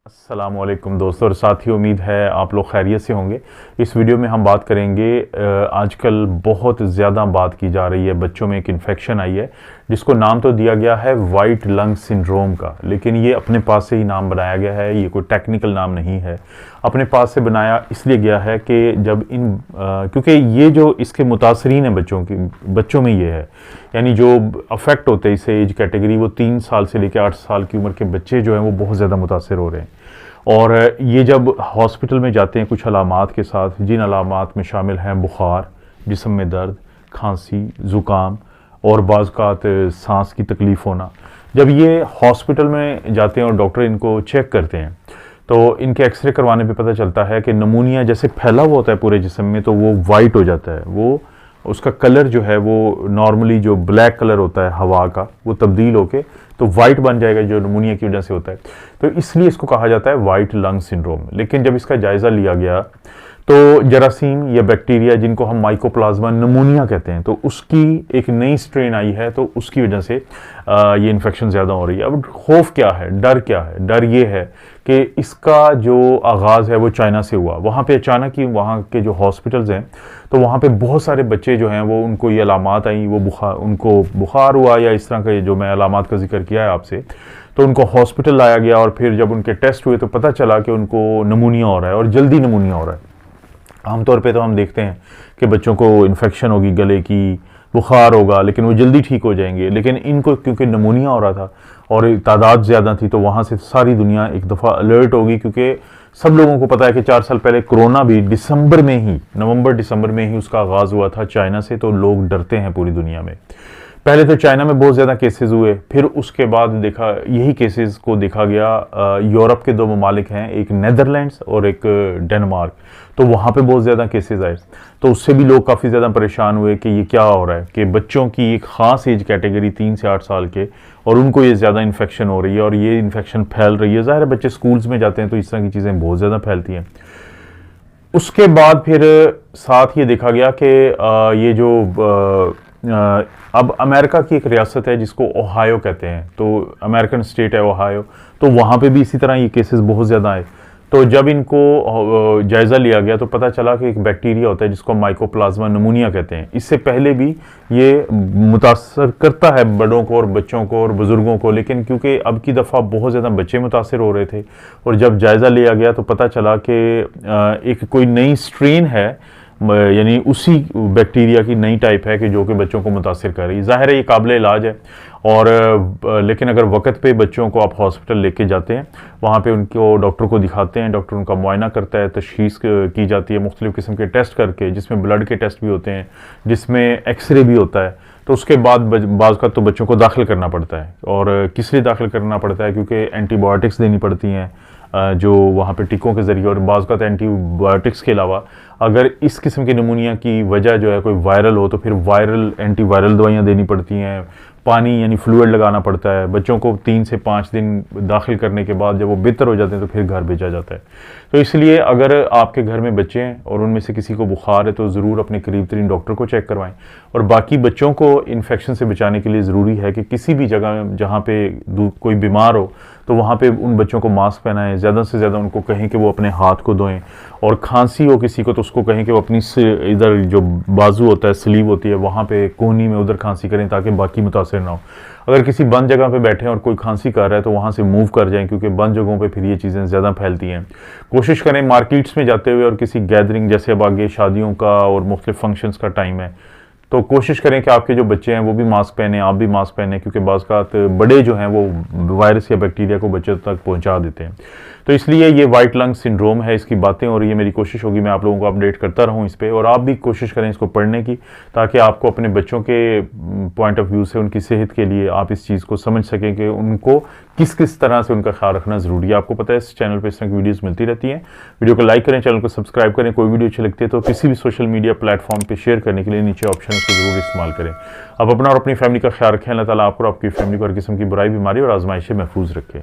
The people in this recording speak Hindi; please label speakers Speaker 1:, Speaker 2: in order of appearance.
Speaker 1: अस्सलामुअलैकुम दोस्तों और साथियों, उम्मीद है आप लोग खैरियत से होंगे। इस वीडियो में हम बात करेंगे आजकल बहुत ज़्यादा बात की जा रही है, बच्चों में एक इन्फेक्शन आई है जिसको नाम तो दिया गया है वाइट लंग सिंड्रोम का, लेकिन ये अपने पास से ही नाम बनाया गया है, ये कोई टेक्निकल नाम नहीं है। अपने पास से बनाया इसलिए गया है कि जब क्योंकि ये जो इसके मुतासरीन है बच्चों में ये है, यानी जो अफेक्ट होते हैं इस एज कैटेगरी, वो 3 साल से लेकर 8 साल की उम्र के बच्चे जो हैं वो बहुत ज़्यादा मुतासर हो रहे हैं। और ये जब हॉस्पिटल में जाते हैं कुछ अलामात के साथ, जिन अलामात में शामिल हैं बुखार, जिस्म में दर्द, खांसी, ज़ुकाम और बाज़ सांस की तकलीफ़ होना, जब ये हॉस्पिटल में जाते हैं और डॉक्टर इनको चेक करते हैं तो इनके एक्सरे करवाने पे पता चलता है कि नमूनिया जैसे फैला हुआ होता है पूरे जिस्म में, तो वो वाइट हो जाता है। वो उसका कलर जो है वो नॉर्मली जो ब्लैक कलर होता है हवा का, वो तब्दील होके तो वाइट बन जाएगा, जो नमूनिया की वजह से होता है। तो इसलिए इसको कहा जाता है वाइट लंग सिंड्रोम। लेकिन जब इसका जायज़ा लिया गया तो जरासीम या बैक्टीरिया, जिनको हम माइकोप्लाज्मा नमूनिया कहते हैं, तो उसकी एक नई स्ट्रेन आई है, तो उसकी वजह से ये इन्फेक्शन ज़्यादा हो रही है। अब खौफ क्या है, डर क्या है? डर ये है कि इसका जो आगाज़ है वो चाइना से हुआ। वहाँ पे अचानक ही वहाँ के जो हॉस्पिटल्स हैं, तो वहाँ पे बहुत सारे बच्चे जो हैं वो, उनको ये अलामात आई, उनको बुखार हुआ या इस तरह का जो मैं अलामात का जिक्र किया है आपसे, तो उनको हॉस्पिटल लाया गया और फिर जब उनके टेस्ट हुए तो पता चला कि उनको नमूनिया हो रहा है और जल्दी नमूनिया हो रहा है। आमतौर पे तो हम देखते हैं कि बच्चों को इन्फेक्शन होगी गले की, बुखार होगा, लेकिन वो जल्दी ठीक हो जाएंगे। लेकिन इनको क्योंकि नमूनिया हो रहा था और तादाद ज़्यादा थी, तो वहाँ से सारी दुनिया एक दफ़ा अलर्ट होगी, क्योंकि सब लोगों को पता है कि 4 साल पहले कोरोना भी नवंबर दिसंबर में ही उसका आगाज़ हुआ था चाइना से। तो लोग डरते हैं पूरी दुनिया में। पहले तो चाइना में बहुत ज़्यादा केसेस हुए, फिर उसके बाद यही केसेस को देखा गया यूरोप के 2 ममालिक हैं, एक नेदरलैंड्स और एक डेनमार्क, तो वहाँ पे बहुत ज़्यादा केसेस आए। तो उससे भी लोग काफ़ी ज़्यादा परेशान हुए कि ये क्या हो रहा है कि बच्चों की एक ख़ास एज कैटेगरी 3 से 8 साल के, और उनको ये ज़्यादा इन्फेक्शन हो रही है और ये इन्फेक्शन फैल रही है। ज़ाहिर है बच्चे स्कूल्स में जाते हैं तो इस तरह की चीज़ें बहुत ज़्यादा फैलती हैं। उसके बाद फिर साथ ये देखा गया कि ये जो अब अमेरिका की एक रियासत है जिसको ओहायो कहते हैं, तो अमेरिकन स्टेट है ओहायो, तो वहाँ पे भी इसी तरह ये केसेस बहुत ज़्यादा आए। तो जब इनको जायज़ा लिया गया तो पता चला कि एक बैक्टीरिया होता है जिसको माइकोप्लाज्मा नमूनिया कहते हैं। इससे पहले भी ये मुतासर करता है बड़ों को और बच्चों को और बुज़ुर्गों को, लेकिन क्योंकि अब की दफ़ा बहुत ज़्यादा बच्चे मुतासर हो रहे थे और जब जायज़ा लिया गया तो पता चला कि एक कोई नई स्ट्रेन है, यानी उसी बैक्टीरिया की नई टाइप है कि जो कि बच्चों को मुतासिर कर रही है। ज़ाहिर है ये काबिल इलाज है, और लेकिन अगर वक्त पे बच्चों को आप हॉस्पिटल लेके जाते हैं, वहाँ पे उनको डॉक्टर को दिखाते हैं, डॉक्टर उनका मुआयना करता है, तशख़ीस की जाती है मुख्तलिफ़ किस्म के टेस्ट करके, जिसमें ब्लड के टेस्ट भी होते हैं, जिसमें एक्सरे भी होता है। तो उसके बाद बाज़ का तो बच्चों को दाखिल करना पड़ता है। और किस लिए दाखिल करना पड़ता है? क्योंकि एंटीबायोटिक्स देनी पड़ती हैं जो वहाँ पे टीकों के ज़रिए, और बाज़ का एंटीबायोटिक्स के अलावा अगर इस किस्म की नमूनिया की वजह जो है कोई वायरल हो तो फिर एंटीवायरल दवाइयाँ देनी पड़ती हैं, पानी यानी फ्लूइड लगाना पड़ता है। बच्चों को 3 से 5 दिन दाखिल करने के बाद जब वो बेहतर हो जाते हैं तो फिर घर भेजा जाता है। तो इसलिए अगर आपके घर में बच्चे हैं और उनमें से किसी को बुखार है तो ज़रूर अपने करीब तरीन डॉक्टर को चेक करवाएं। और बाकी बच्चों को इन्फेक्शन से बचाने के लिए ज़रूरी है कि किसी भी जगह जहाँ पे कोई बीमार हो तो वहाँ पे उन बच्चों को मास्क पहनाएं, ज़्यादा से ज़्यादा उनको कहें कि वो अपने हाथ को धोएं, और खांसी हो किसी को तो उसको कहें कि वो अपनी इधर जो बाजू होता है, स्लीव होती है, वहाँ पे कोहनी में उधर खांसी करें ताकि बाकी मुतासर ना हो। अगर किसी बंद जगह पे बैठे हैं और कोई खांसी कर रहा है तो वहाँ से मूव कर जाएं, क्योंकि बंद जगहों पे फिर ये चीज़ें ज़्यादा फैलती हैं। कोशिश करें मार्केट्स में जाते हुए और किसी गैदरिंग, जैसे अब आगे शादियों का और मुख्तलिफ फंक्शंस का टाइम है, तो कोशिश करें कि आपके जो बच्चे हैं वो भी मास्क पहने, आप भी मास्क पहने, क्योंकि बाज़ बड़े जो हैं वो वायरस या बैक्टीरिया को बच्चों तक पहुंचा देते हैं। तो इसलिए ये वाइट लंग सिंड्रोम है, इसकी बातें हो रही है। मेरी कोशिश होगी मैं आप लोगों को अपडेट करता रहूं इस पे, और आप भी कोशिश करें इसको पढ़ने की, ताकि आपको अपने बच्चों के पॉइंट ऑफ व्यू से उनकी सेहत के लिए आप इस चीज़ को समझ सकें कि उनको किस किस तरह से उनका ख्याल रखना ज़रूरी है। आपको पता है इस चैनल पर इस तरह की वीडियोज़ मिलती रहती हैं। वीडियो को लाइक करें, चैनल को सब्सक्राइब करें। कोई वीडियो अच्छी लगती है तो किसी भी सोशल मीडिया प्लेटफॉर्म पर शेयर करने के लिए नीचे ऑप्शन है, उसको ज़रूर इस्तेमाल करें। आप अपना और अपनी फैमिली का ख्याल रखें। अल्लाह ताला आपको और आपकी फैमिली को हर किस्म की बुराई, बीमारी और आजमाइश से महफूज रखे।